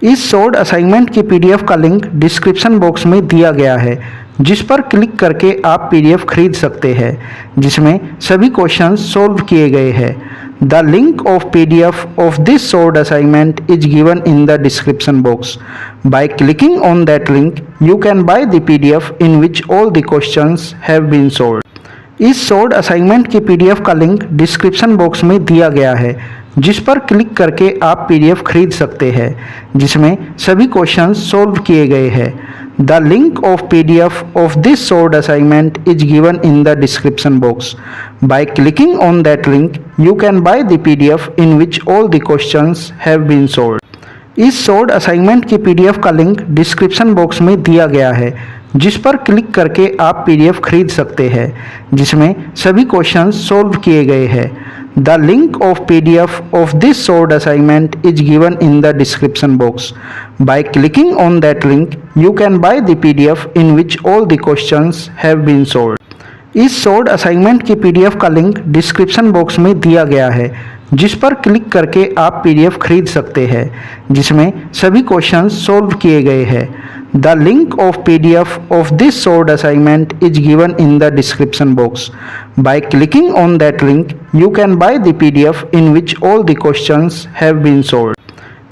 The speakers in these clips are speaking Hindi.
इस शॉर्ट असाइनमेंट की पीडीएफ का लिंक डिस्क्रिप्शन बॉक्स में दिया गया है, जिस पर क्लिक करके आप पीडीएफ खरीद सकते हैं, जिसमें सभी क्वेश्चंस सॉल्व किए गए हैं। The link of PDF of this short assignment is given in the description box. By clicking on that link you can buy the PDF in which all the questions have been solved. इस शॉर्ट असाइनमेंट की पीडीएफ का लिंक डिस्क्रिप्शन बॉक्स में दिया गया है, जिस पर क्लिक करके आप पीडीएफ खरीद सकते हैं, जिसमें सभी क्वेश्चंस सॉल्व किए गए हैं। The link of PDF of this short assignment is given in the description box. By clicking on that link you can buy the PDF in which all the questions have been solved. इस शॉर्ट असाइनमेंट की पीडीएफ का लिंक डिस्क्रिप्शन बॉक्स में दिया गया है, जिस पर क्लिक करके आप पीडीएफ खरीद सकते हैं, जिसमें सभी क्वेश्चंस सॉल्व किए गए हैं। The link of PDF of this short assignment is given in the description box. By clicking on that link you can buy the PDF in which all the questions have been solved. इस शॉर्ट असाइनमेंट की पीडीएफ का लिंक डिस्क्रिप्शन बॉक्स में दिया गया है, जिस पर क्लिक करके आप पीडीएफ खरीद सकते हैं, जिसमें सभी क्वेश्चंस सॉल्व किए गए हैं। The link of PDF of this short assignment is given in the description box. By clicking on that link you can buy the PDF in which all the questions have been solved.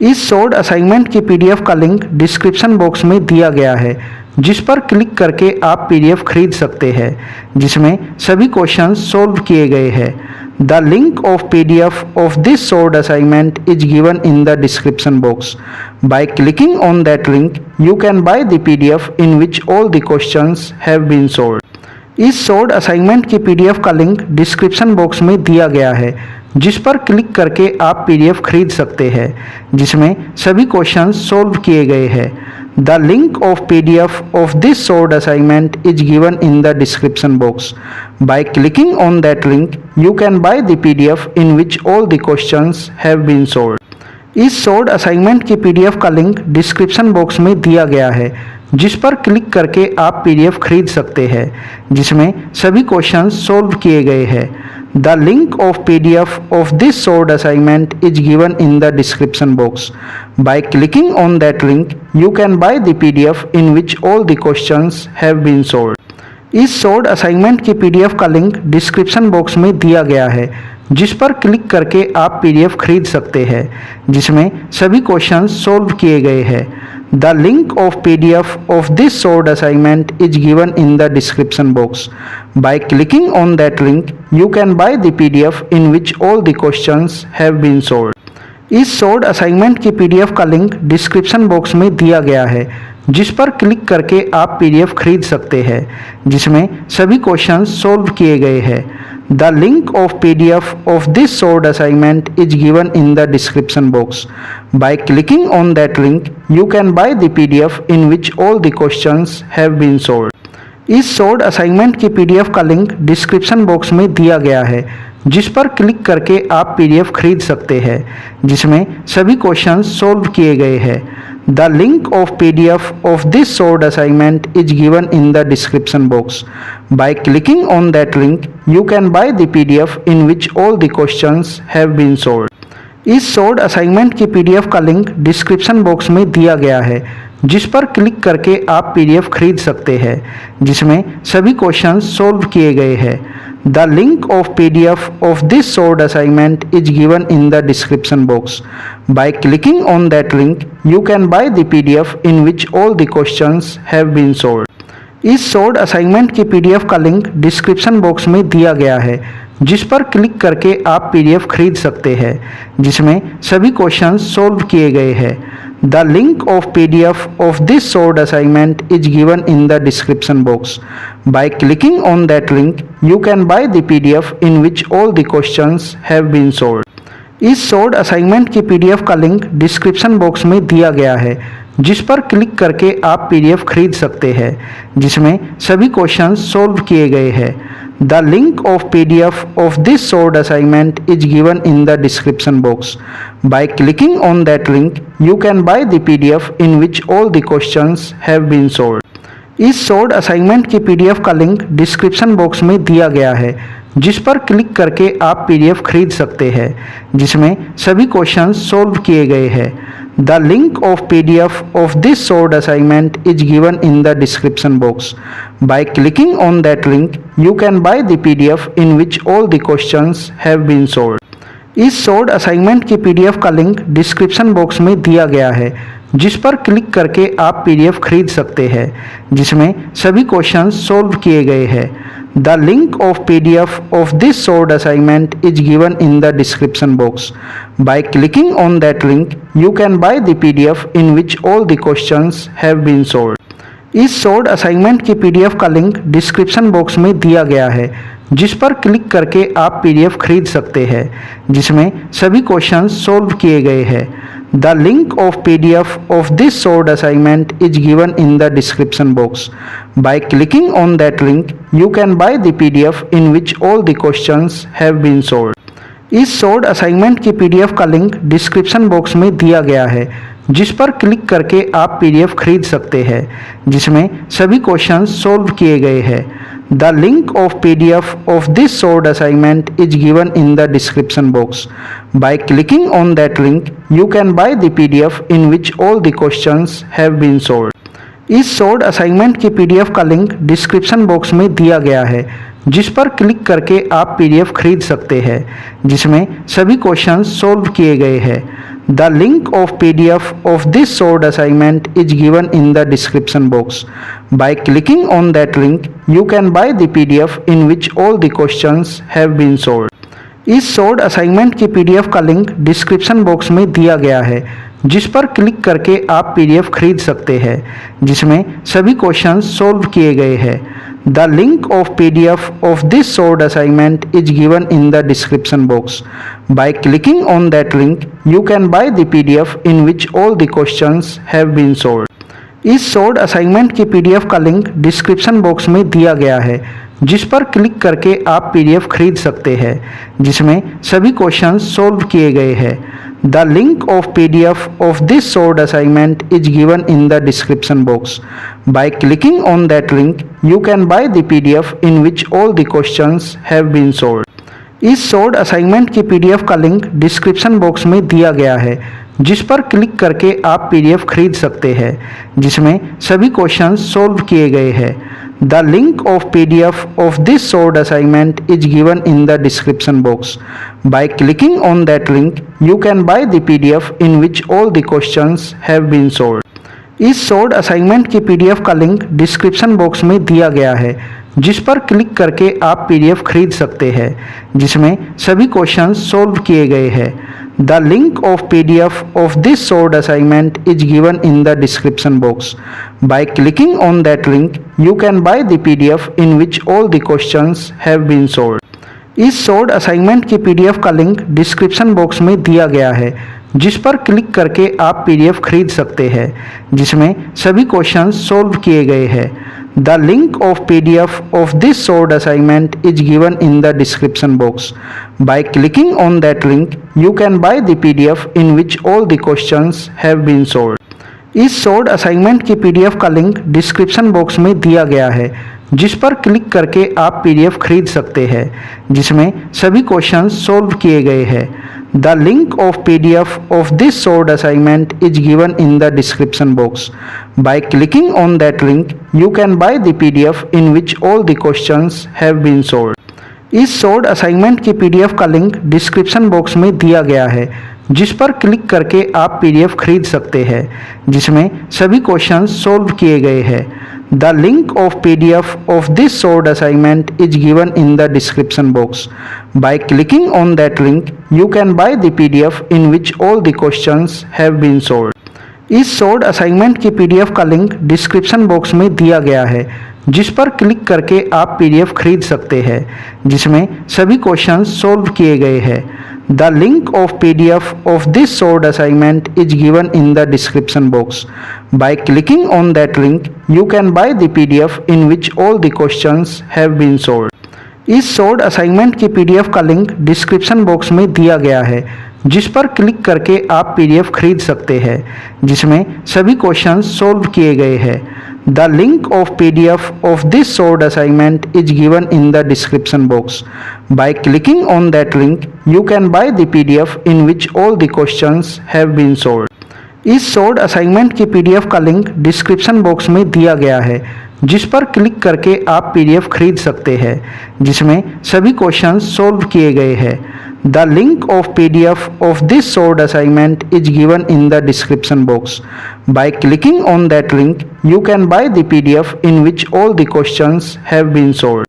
इस शॉर्ट असाइनमेंट की पीडीएफ का लिंक डिस्क्रिप्शन बॉक्स में दिया गया है, जिस पर क्लिक करके आप पीडीएफ खरीद सकते हैं, जिसमें सभी क्वेश्चंस सॉल्व किए गए हैं। The link of PDF of this short assignment is given in the description box. By clicking on that link you can buy the PDF in which all the questions have been solved. इस शॉर्ट असाइनमेंट की पीडीएफ का लिंक डिस्क्रिप्शन बॉक्स में दिया गया है, जिस पर क्लिक करके आप पीडीएफ खरीद सकते हैं, जिसमें सभी क्वेश्चंस सॉल्व किए गए हैं। The link of PDF of this short assignment is given in the description box. By clicking on that link you can buy the PDF in which all the questions have been solved. इस शॉर्ट असाइनमेंट की पीडीएफ का लिंक डिस्क्रिप्शन बॉक्स में दिया गया है, जिस पर क्लिक करके आप पीडीएफ खरीद सकते हैं, जिसमें सभी क्वेश्चंस सॉल्व किए गए हैं। The link of PDF of this short assignment is given in the description box. By clicking on that link you can buy the PDF in which all the questions have been solved. इस शॉर्ट असाइनमेंट की पीडीएफ का लिंक डिस्क्रिप्शन बॉक्स में दिया गया है, जिस पर क्लिक करके आप पीडीएफ खरीद सकते हैं, जिसमें सभी क्वेश्चंस सॉल्व किए गए हैं। The link of PDF of this short assignment is given in the description box. By clicking on that link you can buy the PDF in which all the questions have been solved. इस शॉर्ट असाइनमेंट की पीडीएफ का लिंक डिस्क्रिप्शन बॉक्स में दिया गया है, जिस पर क्लिक करके आप पीडीएफ खरीद सकते हैं, जिसमें सभी क्वेश्चंस सॉल्व किए गए हैं। The link of PDF of this short assignment is given in the description box. By clicking on that link you can buy the PDF in which all the questions have been solved. इस शॉर्ट असाइनमेंट की पीडीएफ का लिंक डिस्क्रिप्शन बॉक्स में दिया गया है, जिस पर क्लिक करके आप पीडीएफ खरीद सकते हैं, जिसमें सभी क्वेश्चंस सॉल्व किए गए हैं। The link of PDF of this short assignment is given in the description box. By clicking on that link you can buy the PDF in which all the questions have been solved. इस शॉर्ट असाइनमेंट की पीडीएफ का लिंक डिस्क्रिप्शन बॉक्स में दिया गया है, जिस पर क्लिक करके आप पीडीएफ खरीद सकते हैं, जिसमें सभी क्वेश्चंस सॉल्व किए गए हैं। The link of PDF of this short assignment is given in the description box. By clicking on that link you can buy the PDF in which all the questions have been solved. इस शॉर्ट असाइनमेंट की पीडीएफ का लिंक डिस्क्रिप्शन बॉक्स में दिया गया है, जिस पर क्लिक करके आप पीडीएफ खरीद सकते हैं, जिसमें सभी क्वेश्चंस सॉल्व किए गए हैं। The link of PDF of this short assignment is given in the description box. By clicking on that link you can buy the PDF in which all the questions have been solved. इस शॉर्ट असाइनमेंट की पीडीएफ का लिंक डिस्क्रिप्शन बॉक्स में दिया गया है, जिस पर क्लिक करके आप पीडीएफ खरीद सकते हैं, जिसमें सभी क्वेश्चंस सॉल्व किए गए हैं। The link of PDF of this short assignment is given in the description box. By clicking on that link you can buy the PDF in which all the questions have been solved. इस शॉर्ट असाइनमेंट की पीडीएफ का लिंक डिस्क्रिप्शन बॉक्स में दिया गया है, जिस पर क्लिक करके आप पीडीएफ खरीद सकते हैं, जिसमें सभी क्वेश्चंस सॉल्व किए गए हैं। The link of PDF of this solved assignment is given in the description box. By clicking on that link, you can buy the PDF in which all the questions have been solved. इस सोल्ड असाइनमेंट की पीडीएफ का लिंक डिस्क्रिप्शन बॉक्स में दिया गया है, जिस पर क्लिक करके आप पीडीएफ खरीद सकते हैं, जिसमें सभी क्वेश्चंस सोल्व किए गए हैं। The link of PDF of this solved assignment is given in the description box. By clicking on that link, you can buy the PDF in which all the questions have been solved. इस सोल्ड असाइनमेंट की पीडीएफ का लिंक डिस्क्रिप्शन बॉक्स में दिया गया है, जिस पर क्लिक करके आप पीडीएफ खरीद सकते हैं, जिसमें सभी क्वेश्चंस सोल्व किए गए हैं। The link of PDF of this solved assignment is given in the description box. By clicking on that link, you can buy the PDF in which all the questions have been solved. इस सोल्ड असाइनमेंट की पीडीएफ का लिंक डिस्क्रिप्शन बॉक्स में दिया गया है, जिस पर क्लिक करके आप पीडीएफ खरीद सकते हैं, जिसमें सभी क्वेश्चंस सोल्व किए गए हैं। The link of PDF of this solved assignment is given in the description box. By clicking on that link, you can buy the PDF in which all the questions have been solved. इस सोल्ड असाइनमेंट की पीडीएफ का लिंक डिस्क्रिप्शन बॉक्स में दिया गया है, जिस पर क्लिक करके आप पीडीएफ खरीद सकते हैं, जिसमें सभी क्वेश्चंस सोल्व किए गए हैं। The link of PDF of this solved assignment is given in the description box. By clicking on that link, you can buy the PDF in which all the questions have been solved. इस सोल्ड असाइनमेंट की पीडीएफ का लिंक डिस्क्रिप्शन बॉक्स में दिया गया है, जिस पर क्लिक करके आप पीडीएफ खरीद सकते हैं, जिसमें सभी क्वेश्चंस सोल्व किए गए हैं। The link of PDF of this solved assignment is given in the description box. By clicking on that link, you can buy the PDF in which all the questions have been solved. इस सोल्ड असाइनमेंट की पीडीएफ का लिंक डिस्क्रिप्शन बॉक्स में दिया गया है, जिस पर क्लिक करके आप पीडीएफ खरीद सकते हैं, जिसमें सभी क्वेश्चंस सोल्व किए गए हैं। The link of PDF of this solved assignment is given in the description box. By clicking on that link, you can buy the PDF in which all the questions have been solved. इस सोल्ड असाइनमेंट की पीडीएफ का लिंक डिस्क्रिप्शन बॉक्स में दिया गया है, जिस पर क्लिक करके आप पीडीएफ खरीद सकते हैं, जिसमें सभी क्वेश्चंस सोल्व किए गए हैं। The link of PDF of this solved assignment is given in the description box. By clicking on that link, you can buy the PDF in which all the questions have been solved. इस सोल्ड असाइनमेंट की पीडीएफ का लिंक डिस्क्रिप्शन बॉक्स में दिया गया है, जिस पर क्लिक करके आप पीडीएफ खरीद सकते हैं, जिसमें सभी क्वेश्चंस सोल्व किए गए हैं। The link of PDF of this solved assignment is given in the description box. By clicking on that link, you can buy the PDF in which all the questions have been solved. इस सोल्ड असाइनमेंट की पीडीएफ का लिंक डिस्क्रिप्शन बॉक्स में दिया गया है, जिस पर क्लिक करके आप पीडीएफ खरीद सकते हैं, जिसमें सभी क्वेश्चंस सोल्व किए गए हैं। The link of PDF of this solved assignment is given in the description box. By clicking on that link, you can buy the PDF in which all the questions have been solved. इस सोल्ड असाइनमेंट की पीडीएफ का लिंक डिस्क्रिप्शन बॉक्स में दिया गया है, जिस पर क्लिक करके आप पीडीएफ खरीद सकते हैं, जिसमें सभी क्वेश्चंस सोल्व किए गए हैं। The link of PDF of this solved assignment is given in the description box. By clicking on that link, you can buy the PDF in which all the questions have been solved. इस सोल्ड असाइनमेंट की पीडीएफ का लिंक डिस्क्रिप्शन बॉक्स में दिया गया है, जिस पर क्लिक करके आप पीडीएफ खरीद सकते हैं, जिसमें सभी क्वेश्चंस सोल्व किए गए हैं। The link of PDF of this solved assignment is given in the description box. By clicking on that link, you can buy the PDF in which all the questions have been solved. इस सोल्ड असाइनमेंट की पीडीएफ का लिंक डिस्क्रिप्शन बॉक्स में दिया गया है, जिस पर क्लिक करके आप पीडीएफ खरीद सकते हैं, जिसमें सभी क्वेश्चंस सोल्व किए गए हैं। The link of PDF of this solved assignment is given in the description box. By clicking on that link, you can buy the PDF in which all the questions have been solved. इस सोल्ड असाइनमेंट की पीडीएफ का लिंक डिस्क्रिप्शन बॉक्स में दिया गया है, जिस पर क्लिक करके आप पीडीएफ खरीद सकते हैं, जिसमें सभी क्वेश्चंस सोल्व किए गए हैं। The link of PDF of this solved assignment is given in the description box. By clicking on that link, you can buy the PDF in which all the questions have been solved. इस शॉर्ट असाइनमेंट की पीडीएफ का लिंक डिस्क्रिप्शन बॉक्स में दिया गया है, जिस पर क्लिक करके आप पीडीएफ खरीद सकते हैं, जिसमें सभी क्वेश्चंस सॉल्व किए गए हैं। The link of PDF of this short assignment is given in the description box. By clicking on that link you can buy the PDF in which all the questions have been solved.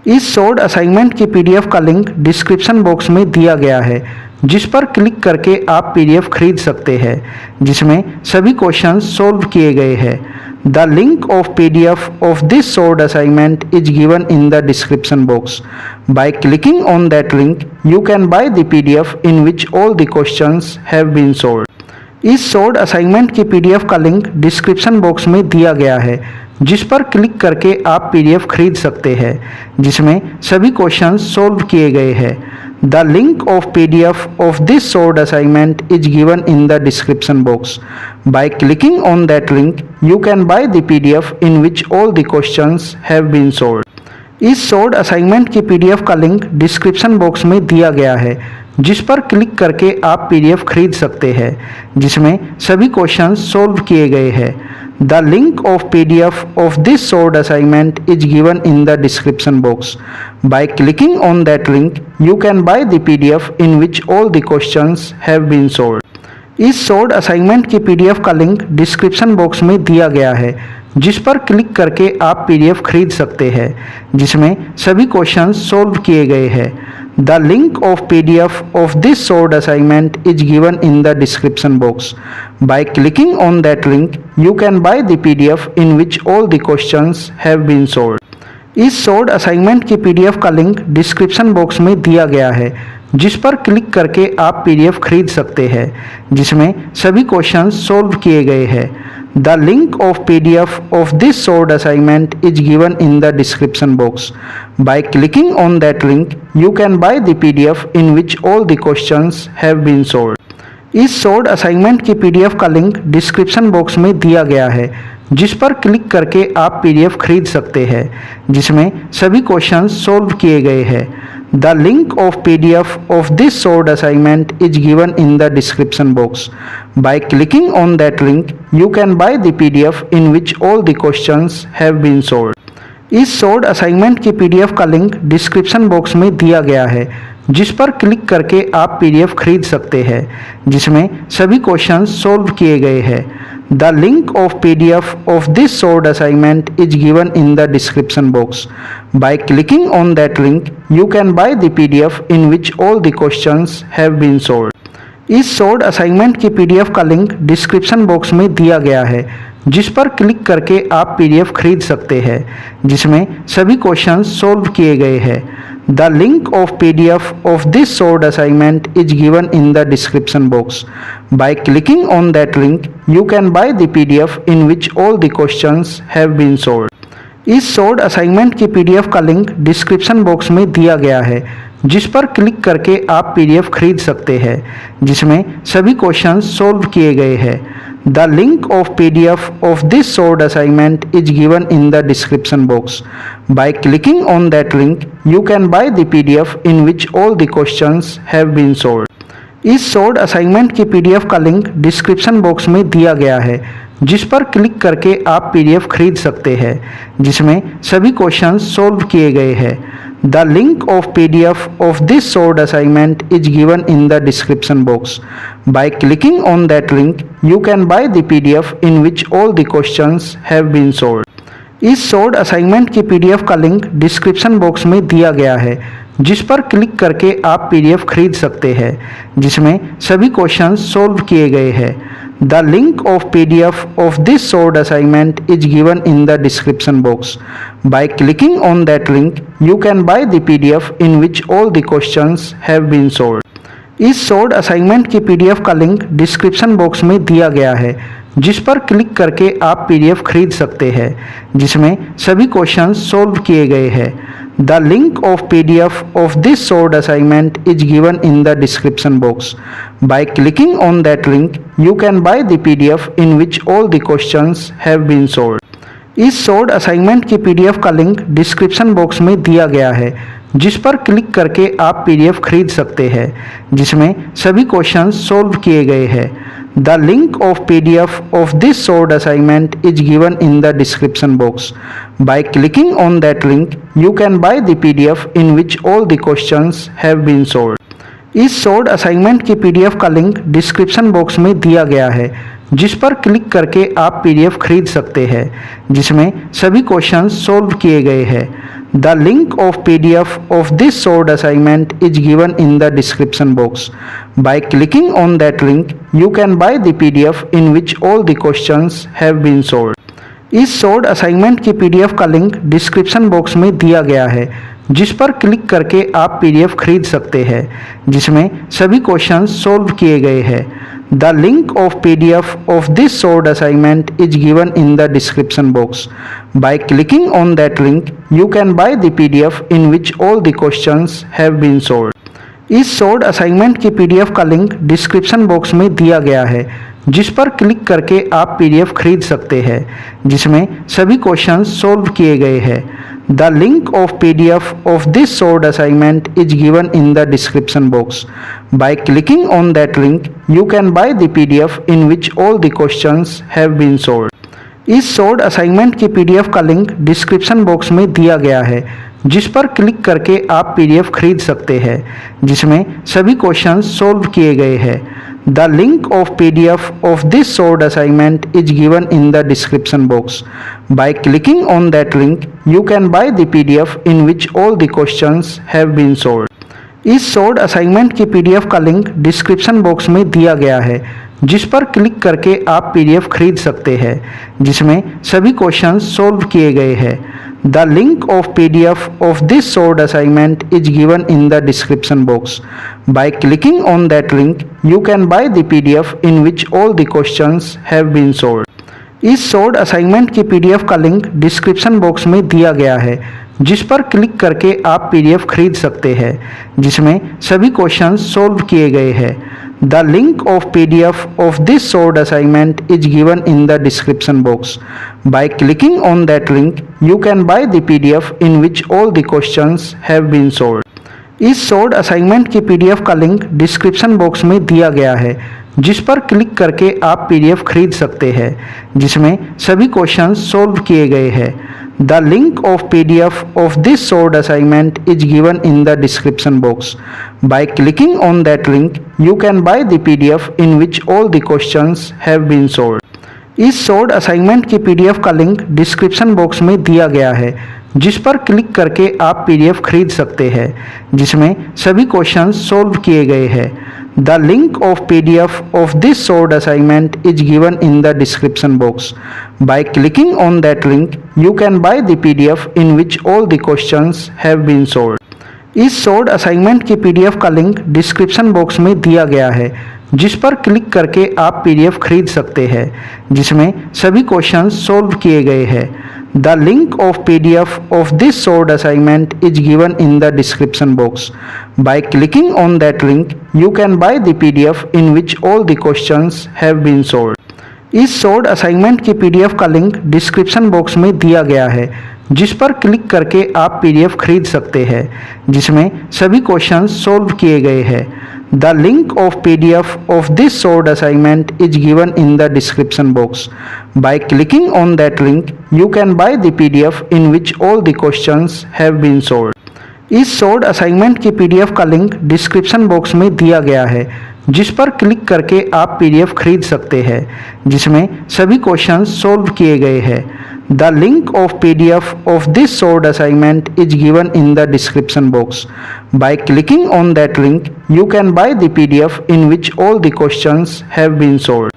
इस शॉर्ट असाइनमेंट की पीडीएफ का लिंक डिस्क्रिप्शन बॉक्स में दिया गया है, जिस पर क्लिक करके आप पीडीएफ खरीद सकते हैं, जिसमें सभी क्वेश्चंस सॉल्व किए गए हैं। The link of PDF of this short assignment is given in the description box. By clicking on that link you can buy the PDF in which all the questions have been solved. इस शॉर्ट असाइनमेंट की पीडीएफ का लिंक डिस्क्रिप्शन बॉक्स में दिया गया है, जिस पर क्लिक करके आप पीडीएफ खरीद सकते हैं, जिसमें सभी क्वेश्चंस सॉल्व किए गए हैं। The link of PDF of this short assignment is given in the description box. By clicking on that link you can buy the PDF in which all the questions have been solved. इस शॉर्ट असाइनमेंट की पीडीएफ का लिंक डिस्क्रिप्शन बॉक्स में दिया गया है, जिस पर क्लिक करके आप पीडीएफ खरीद सकते हैं, जिसमें सभी क्वेश्चंस सॉल्व किए गए हैं। The link of PDF of this short assignment is given in the description box. By clicking on that link, you can buy the PDF in which all the questions have been solved. इस शॉर्ट असाइनमेंट की पीडीएफ का लिंक डिस्क्रिप्शन बॉक्स में दिया गया है, जिस पर क्लिक करके आप पीडीएफ खरीद सकते हैं, जिसमें सभी क्वेश्चंस सॉल्व किए गए हैं। The link of PDF of this short assignment is given in the description box. By clicking on that link, you can buy the PDF in which all the questions have been solved. इस शॉर्ट असाइनमेंट की पीडीएफ का लिंक डिस्क्रिप्शन बॉक्स में दिया गया है, जिस पर क्लिक करके आप पीडीएफ खरीद सकते हैं, जिसमें सभी क्वेश्चंस सॉल्व किए गए हैं। The link of PDF of this short assignment is given in the description box. By clicking on that link, you can buy the PDF in which all the questions have been solved. इस शॉर्ट असाइनमेंट की पीडीएफ का लिंक डिस्क्रिप्शन बॉक्स में दिया गया है, जिस पर क्लिक करके आप पीडीएफ खरीद सकते हैं, जिसमें सभी क्वेश्चंस सॉल्व किए गए हैं। The link of PDF of this short assignment is given in the description box. By clicking on that link, you can buy the PDF in which all the questions have been solved. इस शॉर्ट असाइनमेंट की पीडीएफ का लिंक डिस्क्रिप्शन बॉक्स में दिया गया है, जिस पर क्लिक करके आप पीडीएफ खरीद सकते हैं, जिसमें सभी क्वेश्चंस सॉल्व किए गए हैं। The link of PDF of this short assignment is given in the description box. By clicking on that link, you can buy the PDF in which all the questions have been solved. इस शॉर्ट असाइनमेंट की पीडीएफ का लिंक डिस्क्रिप्शन बॉक्स में दिया गया है, जिस पर क्लिक करके आप पीडीएफ खरीद सकते हैं, जिसमें सभी क्वेश्चंस सॉल्व किए गए हैं। The link of PDF of this short assignment is given in the description box. By clicking on that link, you can buy the PDF in which all the questions have been solved. इस शॉर्ट असाइनमेंट की पीडीएफ का लिंक डिस्क्रिप्शन बॉक्स में दिया गया है, जिस पर क्लिक करके आप पीडीएफ खरीद सकते हैं, जिसमें सभी क्वेश्चंस सॉल्व किए गए हैं। The link of PDF of this short assignment is given in the description box. By clicking on that link, you can buy the PDF in which all the questions have been solved. इस शॉर्ट असाइनमेंट की पीडीएफ का लिंक डिस्क्रिप्शन बॉक्स में दिया गया है, जिस पर क्लिक करके आप पीडीएफ खरीद सकते हैं, जिसमें सभी क्वेश्चंस सॉल्व किए गए हैं। The link of PDF of this short assignment is given in the description box. By clicking on that link, you can buy the PDF in which all the questions have been solved. इस शॉर्ट असाइनमेंट की पीडीएफ का लिंक डिस्क्रिप्शन बॉक्स में दिया गया है, जिस पर क्लिक करके आप पीडीएफ खरीद सकते हैं, जिसमें सभी क्वेश्चंस सॉल्व किए गए हैं। The link of PDF of this short assignment is given in the description box. By clicking on that link, you can buy the PDF in which all the questions have been solved. इस शॉर्ट असाइनमेंट की पीडीएफ का लिंक डिस्क्रिप्शन बॉक्स में दिया गया है, जिस पर क्लिक करके आप पीडीएफ खरीद सकते हैं, जिसमें सभी क्वेश्चंस सॉल्व किए गए हैं। The link of PDF of this short assignment is given in the description box. By clicking on that link, you can buy the PDF in which all the questions have been solved. इस शॉर्ट असाइनमेंट की पीडीएफ का लिंक डिस्क्रिप्शन बॉक्स में दिया गया है, जिस पर क्लिक करके आप पीडीएफ खरीद सकते हैं, जिसमें सभी क्वेश्चंस सॉल्व किए गए हैं। The link of PDF of this solved assignment is given in the description box. By clicking on that link, you can buy the PDF in which all the questions have been solved. इस solved assignment की PDF का लिंक डिस्क्रिप्शन बॉक्स में दिया गया है, जिस पर क्लिक करके आप PDF खरीद सकते हैं, जिसमें सभी क्वेश्चंस सॉल्व किए गए हैं. The link of PDF of this solved assignment is given in the description box. By clicking on that link, you can buy the PDF in which all the questions have been solved. इस solved assignment की PDF का लिंक डिस्क्रिप्शन बॉक्स में दिया गया है, जिस पर क्लिक करके आप PDF खरीद सकते हैं, जिसमें सभी क्वेश्चंस सॉल्व किए गए हैं. The link of PDF of this solved assignment is given in the description box. By clicking on that link, you can buy the PDF in which all the questions have been solved. इस solved assignment की PDF का लिंक डिस्क्रिप्शन बॉक्स में दिया गया है, जिस पर क्लिक करके आप PDF खरीद सकते हैं, जिसमें सभी क्वेश्चंस सॉल्व किए गए हैं. The link of PDF of this solved assignment is given in the description box. By clicking on that link, you can buy the PDF in which all the questions have been solved. इस solved assignment की PDF का लिंक डिस्क्रिप्शन बॉक्स में दिया गया है, जिस पर क्लिक करके आप PDF खरीद सकते हैं, जिसमें सभी क्वेश्चंस सॉल्व किए गए हैं. The link of PDF of this solved assignment is given in the description box. By clicking on that link, you can buy the PDF in which all the questions have been solved. इस solved assignment की PDF का लिंक डिस्क्रिप्शन बॉक्स में दिया गया है, जिस पर क्लिक करके आप PDF खरीद सकते हैं, जिसमें सभी क्वेश्चंस सॉल्व किए गए हैं. The link of PDF of this solved assignment is given in the description box. By clicking on that link, you can buy the PDF in which all the questions have been solved. इस solved assignment की PDF का लिंक डिस्क्रिप्शन बॉक्स में दिया गया है, जिस पर क्लिक करके आप PDF खरीद सकते हैं, जिसमें सभी क्वेश्चंस सॉल्व किए गए हैं. The link of PDF of this solved assignment is given in the description box. By clicking on that link, you can buy the PDF in which all the questions have been solved. इस solved assignment की PDF का लिंक डिस्क्रिप्शन बॉक्स में दिया गया है, जिस पर क्लिक करके आप PDF खरीद सकते हैं, जिसमें सभी क्वेश्चंस सॉल्व किए गए हैं. The link of PDF of this solved assignment is given in the description box. By clicking on that link, you can buy the PDF in which all the questions have been solved. इस solved assignment की PDF का लिंक डिस्क्रिप्शन बॉक्स में दिया गया है, जिस पर क्लिक करके आप PDF खरीद सकते हैं, जिसमें सभी क्वेश्चंस सॉल्व किए गए हैं. The link of PDF of this solved assignment is given in the description box. By clicking on that link, you can buy the PDF in which all the questions have been solved. इस solved assignment की PDF का लिंक डिस्क्रिप्शन बॉक्स में दिया गया है, जिस पर क्लिक करके आप PDF खरीद सकते हैं, जिसमें सभी क्वेश्चंस सॉल्व किए गए हैं. The link of PDF of this solved assignment is given in the description box. By clicking on that link, you can buy the PDF in which all the questions have been solved. इस solved assignment की PDF का लिंक डिस्क्रिप्शन बॉक्स में दिया गया है, जिस पर क्लिक करके आप PDF खरीद सकते हैं, जिसमें सभी क्वेश्चंस सॉल्व किए गए हैं. The link of PDF of this solved assignment is given in the description box. By clicking on that link, you can buy the PDF in which all the questions have been solved. इस solved assignment की PDF का लिंक डिस्क्रिप्शन बॉक्स में दिया गया है, जिस पर क्लिक करके आप PDF खरीद सकते हैं, जिसमें सभी क्वेश्चंस सॉल्व किए गए हैं. The link of PDF of this solved assignment is given in the description box. By clicking on that link, you can buy the PDF in which all the questions have been solved.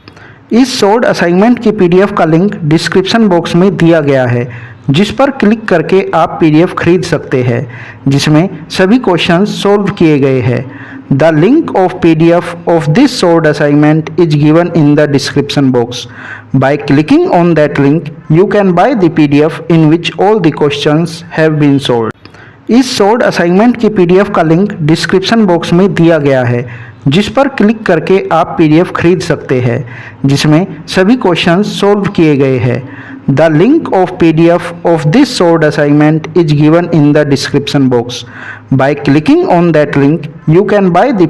इस solved assignment की PDF का लिंक डिस्क्रिप्शन बॉक्स में दिया गया है, जिस पर क्लिक करके आप PDF खरीद सकते हैं, जिसमें सभी क्वेश्चंस सॉल्व किए गए हैं. The link of PDF of this solved assignment is given in the description box. By clicking on that link, you can buy the PDF in which all the questions have been solved. इस solved assignment की PDF का लिंक डिस्क्रिप्शन बॉक्स में दिया गया है, जिस पर क्लिक करके आप PDF खरीद सकते हैं, जिसमें सभी क्वेश्चंस सॉल्व किए गए हैं. The link of PDF of this solved assignment is given in the description box. By clicking on that link, you can buy the